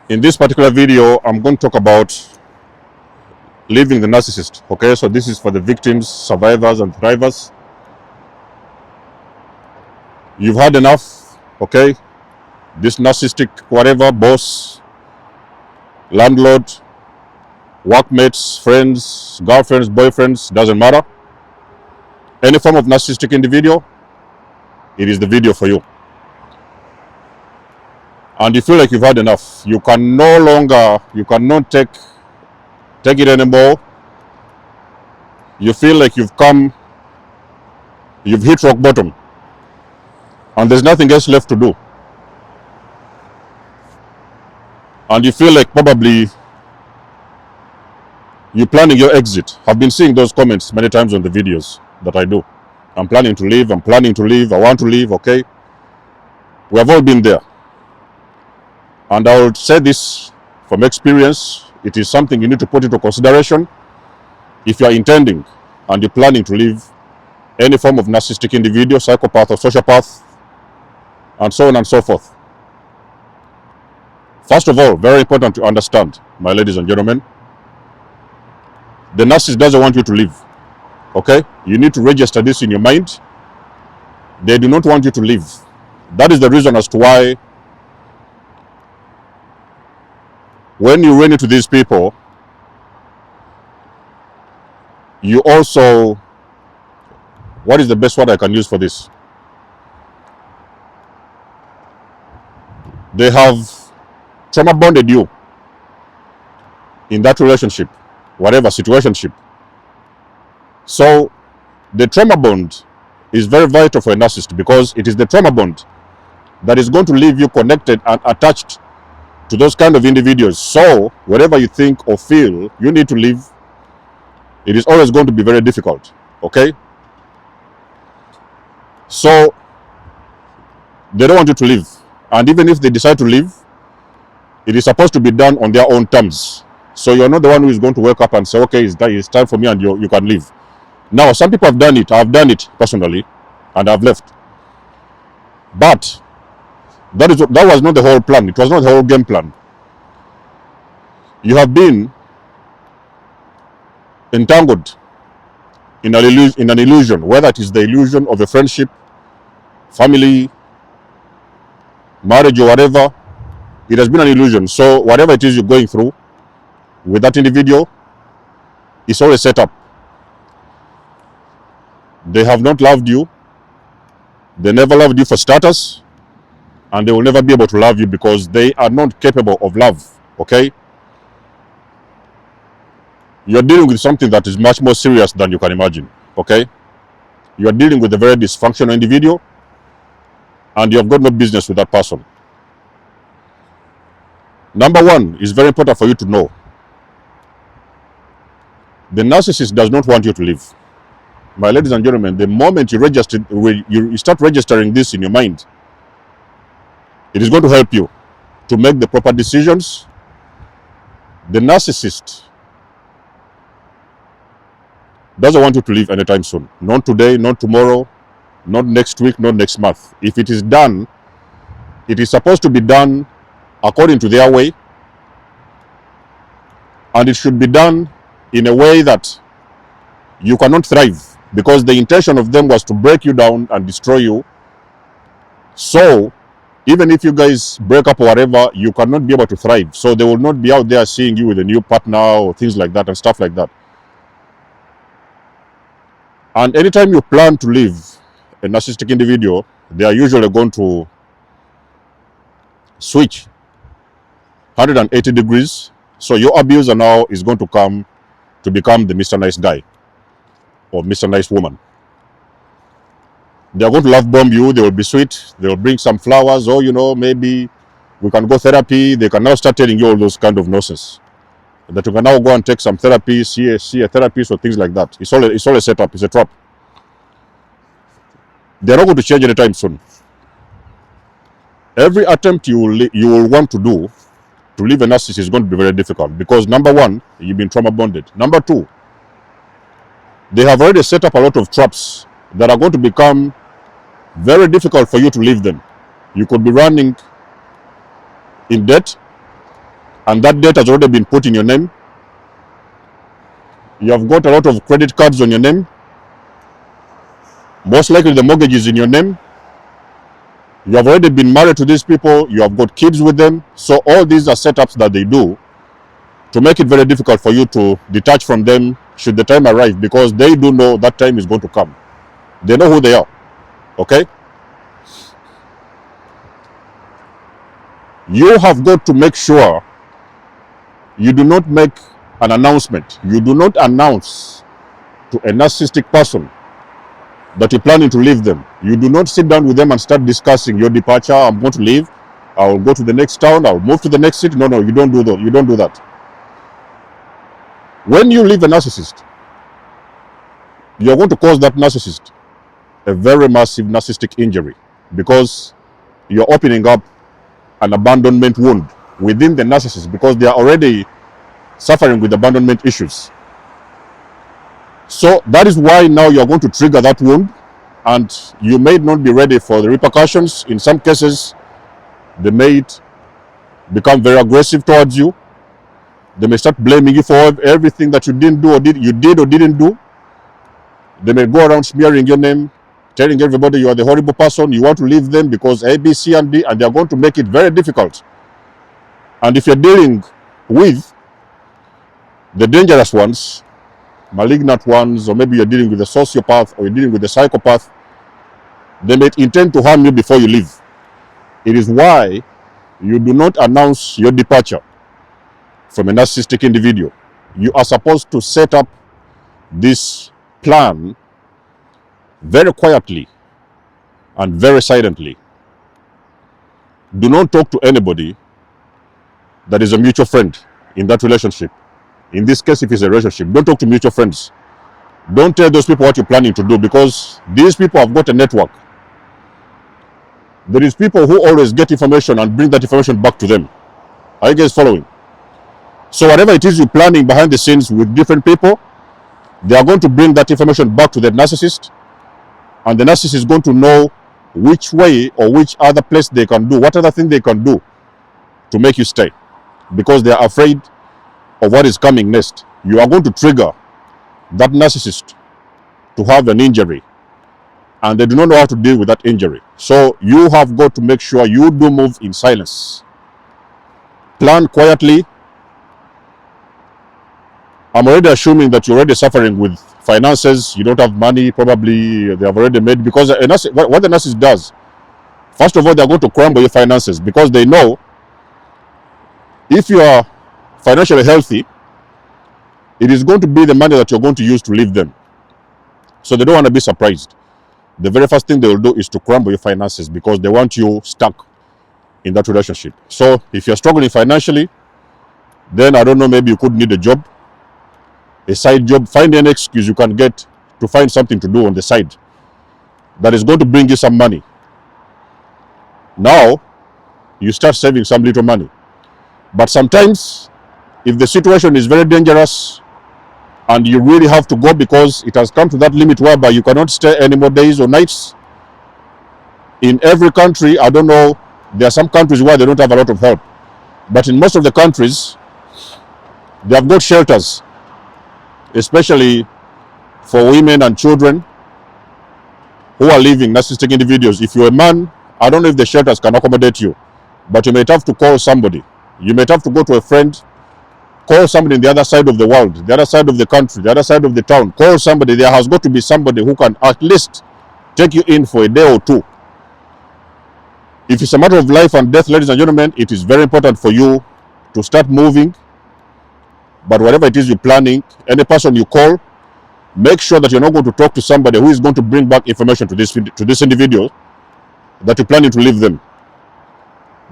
In this particular video, I'm going to talk about leaving the narcissist. Okay, so this is for the victims, survivors, and thrivers. You've had enough, okay? This narcissistic, whatever, boss, landlord, workmates, friends, girlfriends, boyfriends, doesn't matter. Any form of narcissistic individual, it is the video for you. And you feel like you've had enough. You cannot take it anymore. You feel like you've hit rock bottom. And there's nothing else left to do. And you feel like probably you're planning your exit. I've been seeing those comments many times on the videos that I do. I'm planning to leave, I want to leave, okay? We have all been there. And I would say this from experience, it is something you need to put into consideration if you are intending and you're planning to leave any form of narcissistic individual, psychopath or sociopath, and so on and so forth. First of all, very important to understand, my ladies and gentlemen, the narcissist doesn't want you to leave, okay? You need to register this in your mind. They do not want you to leave. That is the reason as to why when you run into these people, you also, what is the best word I can use for this? They have trauma bonded you in that relationship, whatever situationship. So the trauma bond is very vital for a narcissist because it is the trauma bond that is going to leave you connected and attached to those kind of individuals. So whatever you think or feel you need to leave, it is always going to be very difficult, okay? So they don't want you to leave. And even if they decide to leave, it is supposed to be done on their own terms. So you're not the one who is going to wake up and say, okay, it's time for me and you can leave. Now, some people have done it. I've done it personally and I've left. But that was not the whole plan. It was not the whole game plan. You have been entangled in an illusion, whether it is the illusion of a friendship, family, marriage, or whatever. It has been an illusion. So whatever it is you're going through with that individual, it's always set up. They have not loved you. They never loved you for starters. And they will never be able to love you because they are not capable of love, okay? You're dealing with something that is much more serious than you can imagine, okay? You're dealing with a very dysfunctional individual and you have got no business with that person. Number one, is very important for you to know. The narcissist does not want you to leave. My ladies and gentlemen, the moment you start registering this in your mind, it is going to help you to make the proper decisions. The narcissist doesn't want you to leave anytime soon. Not today, not tomorrow, not next week, not next month. If it is done, it is supposed to be done according to their way. And it should be done in a way that you cannot thrive, because the intention of them was to break you down and destroy you. So even if you guys break up or whatever, you cannot be able to thrive. So they will not be out there seeing you with a new partner or things like that and stuff like that. And anytime you plan to leave a narcissistic individual, they are usually going to switch 180 degrees. So your abuser now is going to come to become the Mr. Nice guy or Mr. Nice woman. They are going to love bomb you. They will be sweet. They will bring some flowers, or maybe we can go therapy. They can now start telling you all those kind of nonsense, that you can now go and take some therapy, see a therapist or things like that. It's all a setup. It's a trap. They're not going to change anytime soon. Every attempt you will want to do to leave a narcissist is going to be very difficult because, number one, you've been trauma bonded. Number two, they have already set up a lot of traps that are going to become very difficult for you to leave them. You could be running in debt. and that debt has already been put in your name. You have got a lot of credit cards on your name. Most likely the mortgage is in your name. You have already been married to these people. You have got kids with them. So all these are setups that they do to make it very difficult for you to detach from them should the time arrive, because they do know that time is going to come. They know who they are. Okay? You have got to make sure you do not make an announcement. You do not announce to a narcissistic person that you're planning to leave them. You do not sit down with them and start discussing your departure. I'm going to leave. I'll go to the next town. I'll move to the next city. No, you don't do that. You don't do that. When you leave a narcissist, you're going to cause that narcissist a very massive narcissistic injury, because you're opening up an abandonment wound within the narcissist, because they are already suffering with abandonment issues. So that is why now you're going to trigger that wound, and you may not be ready for the repercussions. In some cases, they may become very aggressive towards you. They may start blaming you for everything that you didn't do or didn't do. They may go around smearing your name, telling everybody you are the horrible person, you want to leave them because A, B, C, and D, and they're going to make it very difficult. And if you're dealing with the dangerous ones, malignant ones, or maybe you're dealing with a sociopath, or you're dealing with a psychopath, they may intend to harm you before you leave. It is why you do not announce your departure from a narcissistic individual. You are supposed to set up this plan very quietly and very silently. Do not talk to anybody that is a mutual friend in that relationship. In this case, if it's a relationship, don't talk to mutual friends. Don't tell those people what you're planning to do, because these people have got a network. There is people who always get information and bring that information back to them. Are you guys following? So whatever it is you're planning behind the scenes with different people, they are going to bring that information back to the narcissist, and the narcissist is going to know which way or which other place they can do, what other thing they can do to make you stay, because they are afraid of what is coming next. You are going to trigger that narcissist to have an injury, and they do not know how to deal with that injury. So you have got to make sure you do move in silence. Plan quietly. I'm already assuming that you're already suffering with finances. You don't have money. Probably they have already made, because what the narcissist does, first of all, they're going to crumble your finances, because they know if you are financially healthy, it is going to be the money that you're going to use to leave them. So they don't want to be surprised. The very first thing they will do is to crumble your finances, because they want you stuck in that relationship. So if you're struggling financially, then I don't know, maybe you could need a job, a side job. Find any excuse you can get to find something to do on the side that is going to bring you some money. Now you start saving some little money. But sometimes, if the situation is very dangerous and you really have to go because it has come to that limit whereby you cannot stay any more days or nights, in every country, I don't know, there are some countries where they don't have a lot of help, but in most of the countries, they have got shelters, especially for women and children who are living narcissistic individuals. If you're a man, I don't know if the shelters can accommodate you, but you might have to call somebody. You might have to go to a friend, call somebody in the other side of the world, the other side of the country, the other side of the town. Call somebody. There has got to be somebody who can at least take you in for a day or two. If it's a matter of life and death, ladies and gentlemen, it is very important for you to start moving. But whatever it is you're planning, any person you call, make sure that you're not going to talk to somebody who is going to bring back information to this individual that you're planning to leave them.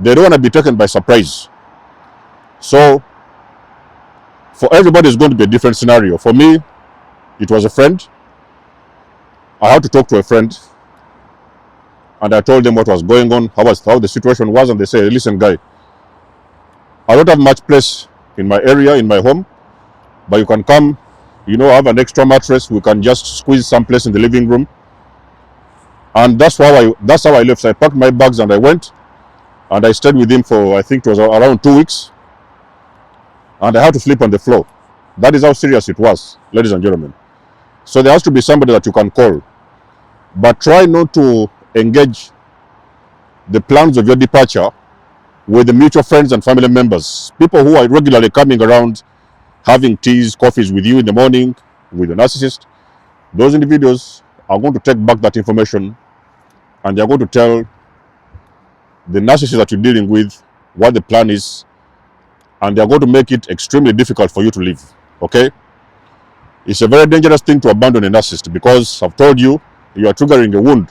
They don't want to be taken by surprise. So for everybody, it's going to be a different scenario. For me, it was a friend. I had to talk to a friend, and I told them what was going on, how the situation was, and they say, listen, guy, I don't have much place in my area, in my home, but you can come, have an extra mattress. We can just squeeze some place in the living room. And that's how I left. So I packed my bags and I went, and I stayed with him for, I think it was around 2 weeks. and I had to sleep on the floor. That is how serious it was, ladies and gentlemen. So there has to be somebody that you can call. But try not to engage the plans of your departure with the mutual friends and family members, people who are regularly coming around, having teas, coffees with you in the morning, with the narcissist. Those individuals are going to take back that information, and they're going to tell the narcissist that you're dealing with what the plan is, and they're going to make it extremely difficult for you to leave. Okay? It's a very dangerous thing to abandon a narcissist, because I've told you, you are triggering a wound,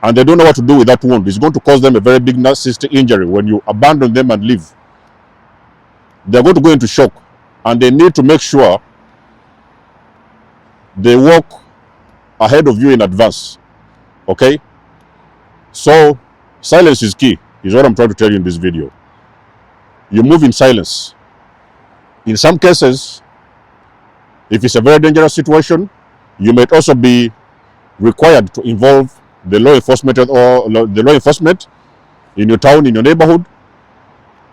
and they don't know what to do with that wound. It's going to cause them a very big narcissistic injury when you abandon them and leave. They're going to go into shock, and they need to make sure they walk ahead of you in advance. Okay? So silence is key, is what I'm trying to tell you in this video. You move in silence. In some cases, if it's a very dangerous situation, you might also be required to involve the law enforcement in your town, in your neighborhood.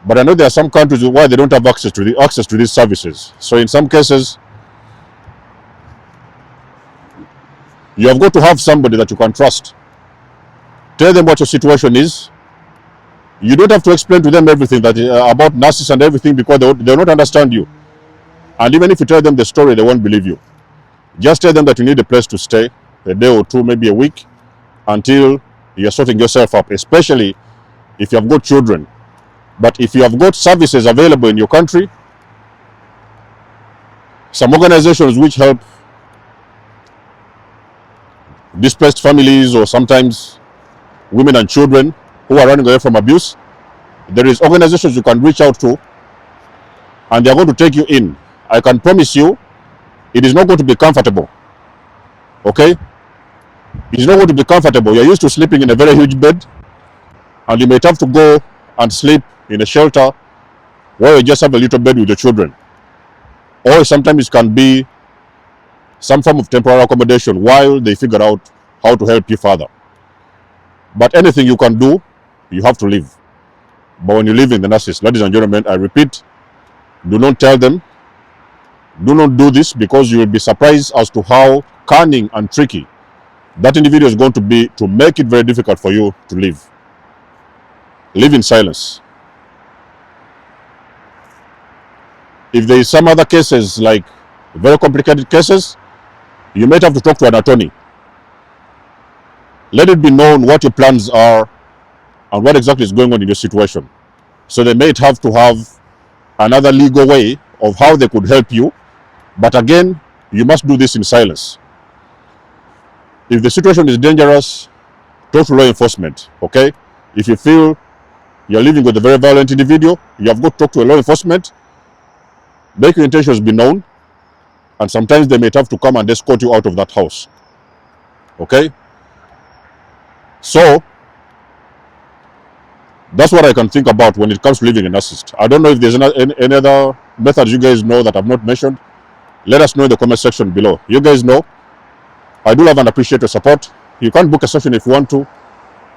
But I know there are some countries where they don't have access to these services. So in some cases, you have got to have somebody that you can trust. Tell them what your situation is. You don't have to explain to them everything that about narcissists and everything, because they will not understand you. And even if you tell them the story, they won't believe you. Just tell them that you need a place to stay, a day or two, maybe a week, until you're sorting yourself up, especially if you have got children. But if you have got services available in your country, some organizations which help displaced families, or sometimes women and children who are running away from abuse, there is organizations you can reach out to, and they're going to take you in. I can promise you, it is not going to be comfortable. Okay? It's not going to be comfortable. You're used to sleeping in a very huge bed, and you might have to go and sleep in a shelter where you just have a little bed with your children. Or sometimes it can be some form of temporary accommodation while they figure out how to help you further. But anything you can do, you have to leave. But when you live in the narcissist, ladies and gentlemen, I repeat, do not tell them. Do not do this, because you will be surprised as to how cunning and tricky that individual is going to be to make it very difficult for you to live. Live in silence. If there is some other cases, like very complicated cases, you might have to talk to an attorney. Let it be known what your plans are and what exactly is going on in your situation. So they might have to have another legal way of how they could help you. But again, you must do this in silence. If the situation is dangerous, talk to law enforcement. Okay? If you feel you're living with a very violent individual, you have got to talk to a law enforcement. Make your intentions be known. And sometimes they may have to come and escort you out of that house. Okay? So, that's what I can think about when it comes to living a narcissist. I don't know if there's any other methods you guys know that I've not mentioned. Let us know in the comment section below. You guys know, I do love and appreciate your support. You can book a session if you want to.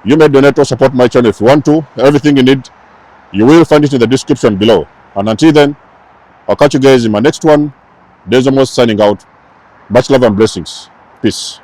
You may donate or support my channel if you want to. Everything you need, you will find it in the description below. And until then, I'll catch you guys in my next one. Desmos signing out. Much love and blessings. Peace.